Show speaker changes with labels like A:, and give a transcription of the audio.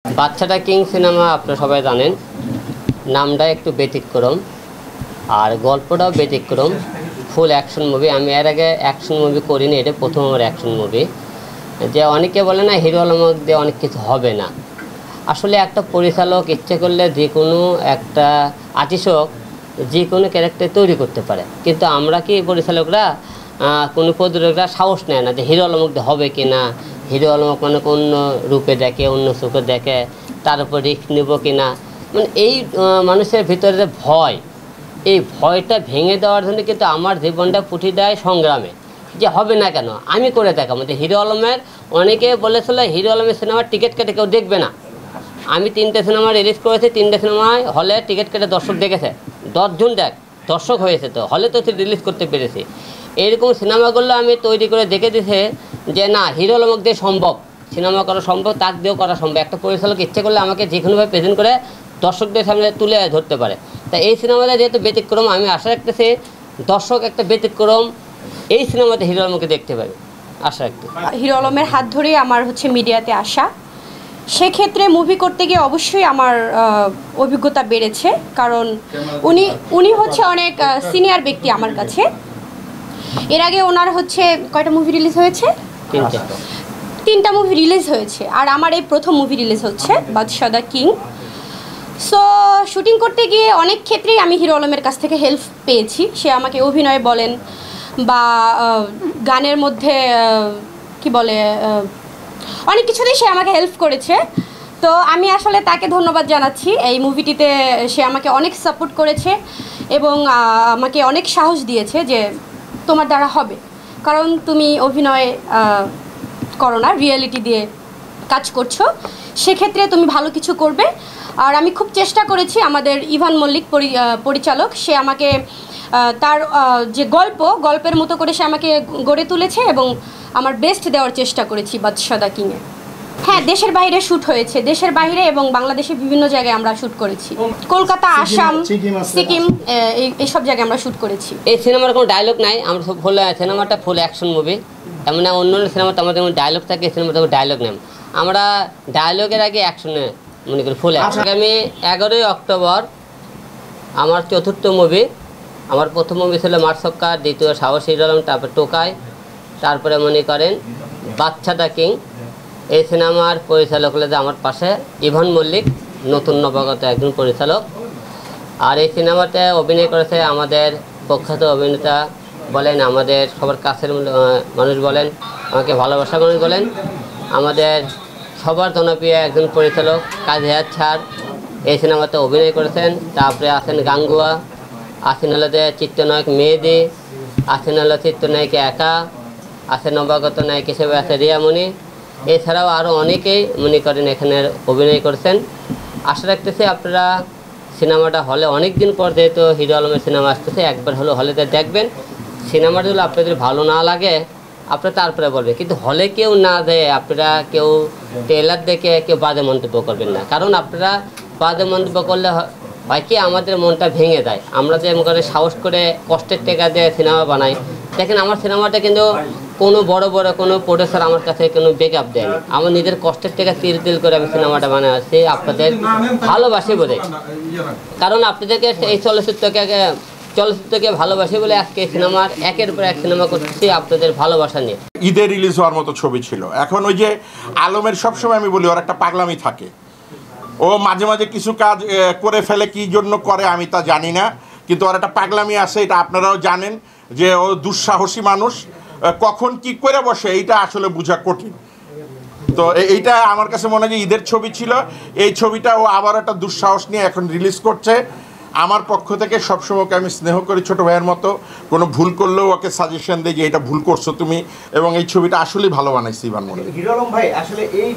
A: বাচ্চাটা king cinema আপনারা সবাই জানেন, নামটা একটু ব্যতিক্রম আর গল্পটাও ব্যতিক্রম। ফুল অ্যাকশন মুভি। আমি এর আগে অ্যাকশন মুভি করিনি, এটা প্রথম আমার অ্যাকশন মুভি। যে অনেকে বলে না হিরো আলমের মধ্যে অনেক কিছু হবে না, আসলে একটা পরিচালক ইচ্ছে করলে যে কোনো একটা আর্টিস্টক যে কোনো ক্যারেক্টার তৈরি করতে পারে, কিন্তু আমরা কি পরিচালকরা কোনো প্রযোজকরা সাহস নেয় না যে হিরো আলমের মধ্যে হবে কি না, হিরো আলমক মানে অন্য রূপে দেখে, অন্য চোখে দেখে, তার উপর রিস্ক নেব কি না। মানে এই মানুষের ভিতরে যে ভয়, এই ভয়টা ভেঙে দেওয়ার জন্য কিন্তু আমার জীবনটা পুঁটি দেয় সংগ্রামে, যে হবে না কেন আমি করে দেখাবো। যে হিরো আলমের অনেকে বলেছিল হিরো আলমের সিনেমার টিকিট কেটে কেউ দেখবে না। আমি 3টে সিনেমা রিলিজ করেছি, 3টে সিনেমায় হলে টিকিট কেটে দর্শক দেখেছে, 10 জন দর্শক হয়েছে, তো হলে তো রিলিজ করতে পেরেছি। এইরকম সিনেমাগুলো আমি তৈরি করে দেখে দিয়েছে যে না হিরো আলমক দিয়ে সম্ভব, সিনেমা করা সম্ভব, তাক দিয়েও করা সম্ভব। একটা পরিচালক ইচ্ছে করলে আমাকে যে কোনোভাবে প্রেজেন্ট করে দর্শকদের সামনে তুলে ধরতে পারে। তা এই সিনেমাটা যেহেতু ব্যতিক্রম, আমি আশা রাখতেছি দর্শক একটা ব্যতিক্রম এই সিনেমাতে হিরো আলমকে দেখতে পাবে, আশা রাখতে।
B: হিরো আলমের হাত ধরেই আমার মিডিয়াতে আসা, সেক্ষেত্রে মুভি করতে গিয়ে অবশ্যই আমার অভিজ্ঞতা বেড়েছে, কারণ উনি হচ্ছে অনেক সিনিয়র ব্যক্তি আমার কাছে। এর আগে ওনার কয়টা মুভি রিলিজ হয়েছে? 3টা মুভি রিলিজ হয়েছে, আর আমার এই প্রথম মুভি রিলিজ হচ্ছে বাদশা দ্য কিং। সো শুটিং করতে গিয়ে অনেক ক্ষেত্রেই আমি হিরো আলমের কাছ থেকে হেল্প পেয়েছি। সে আমাকে অভিনয় বলেন বা গানের মধ্যে কি বলে অনেক কিছুতেই সে আমাকে হেল্প করেছে। তো আমি আসলে তাকে ধন্যবাদ জানাচ্ছি। এই মুভিটিতে সে আমাকে অনেক সাপোর্ট করেছে এবং আমাকে অনেক সাহস দিয়েছে যে তোমার দ্বারা হবে, কারণ তুমি অভিনয় করো না, রিয়েলিটি দিয়ে কাজ করছো, সেক্ষেত্রে তুমি ভালো কিছু করবে। আর আমি খুব চেষ্টা করেছি, আমাদের ইভান মল্লিক পরিচালক, সে আমাকে তার যে গল্পের মতো করে সে আমাকে গড়ে তুলেছে এবং আমার বেস্ট দেওয়ার চেষ্টা করেছি বাদশা দ্য কিংয়ে। হ্যাঁ, দেশের বাইরে শ্যুট হয়েছে, দেশের বাইরে এবং বাংলাদেশের বিভিন্ন জায়গায় আমরা শ্যুট করেছি। কলকাতা, আসাম, সিকিম, এইসব জায়গায় আমরা শ্যুট করেছি।
A: এই সিনেমার কোনো ডায়লগ নাই, আমরা ফুল সিনেমাটা ফুল অ্যাকশন মুভি। এমন অন্য সিনেমাতে আমাদের যেমন ডায়লগ থাকে, এই সিনেমাতে ডায়লগ নেই, আমরা ডায়লগের আগে অ্যাকশনে মনে করি ফুল অ্যাকশন। আগামী 11ই অক্টোবর আমার 4র্থ মুভি। আমার প্রথম মুভি ছিল মারসক্কা, দ্বিতীয় সাহস হিরো আলম, তারপর টোকাই, তারপরে মনে করেন বাচ্চা দ্য কিং। এই সিনেমার পরিচালক হলে যে আমার পাশে ইভান মল্লিক, নতুন নবাগত একজন পরিচালক। আর এই সিনেমাতে অভিনয় করেছে আমাদের প্রখ্যাত অভিনেতা বলেন, আমাদের সবার কাছের মানুষ বলেন, আমাকে ভালোবাসার মানুষ বলেন, আমাদের সবার জনপ্রিয় একজন পরিচালক কাজী হায়াৎ স্যার এই সিনেমাতে অভিনয় করেছেন। তারপরে আছেন গাঙ্গুয়া, আছেন হলো যে চিত্রনায়ক মেহেদি, আছেন হলো চিত্রনায়িকা একা, আছে নবাগত নায়ক হিসেবে আছে রিয়ামণি, এছাড়াও আরও অনেকেই মনে করেন এখানে অভিনয় করেছেন। আশা রাখতেছি আপনারা সিনেমাটা হলে অনেক দিন পর যেহেতু হিরো আলমের সিনেমা আসতেছে, একবার হলো হলেতে দেখবেন। সিনেমাটা যদি আপনাদের ভালো না লাগে আপনারা তারপরে বলবেন, কিন্তু হলে কেউ না দেয় আপনারা কেউ ট্রেলার দেখে কেউ বাজে মন্তব্য করবেন না, কারণ আপনারা বাজে মন্তব্য করলে হয় কি আমাদের মনটা ভেঙে যায়। আমরা যে করে সাহস করে কষ্টের টাকা দিয়ে সিনেমা বানাই, দেখেন আমার সিনেমাটা কিন্তু কোনো বড় কোনো প্রডিউসার আমার কাছে কোনো ব্যাকআপ দেয়নি, আমার নিজের কষ্টের টাকা তিল করে আমি সিনেমাটা বানাচ্ছি আপনাদের ভালোবাসি বলে। কারণ আপনাদেরকে এই চলচ্চিত্রকে ভালোবাসি বলে আজকে সিনেমার একের পর এক সিনেমা করতেছি আপনাদের ভালোবাসা নিয়ে।
C: ঈদে রিলিজ হওয়ার মতো ছবি ছিল। এখন ওই যে আলমের সবসময় আমি বলি ওর একটা পাগলামি থাকে, ও মাঝে মাঝে কিছু কাজ করে ফেলে, কি জন্য করে আমি তা জানি না, কিন্তু ওর একটা পাগলামি আছে, এটা আপনারাও জানেন যে ও দুঃসাহসী মানুষ, কখন কি করে বসে এইটা আসলে বোঝা কঠিন। তো এইটা আমার কাছে মনে হয় যে ঈদের ছবি ছিল, এই ছবিটা ও আবার একটা দুঃসাহস নিয়ে এখন রিলিজ করছে। আমার পক্ষ থেকে সবসময় ওকে আমি স্নেহ করি ছোটো ভাইয়ের মতো, কোনো ভুল করলেও ওকে সাজেশন দিই যে এটা ভুল করছো তুমি, এবং এই ছবিটা আসলেই ভালো বানাইছি ইভান মল্লিক।
D: হিরো আলম ভাই আসলে এই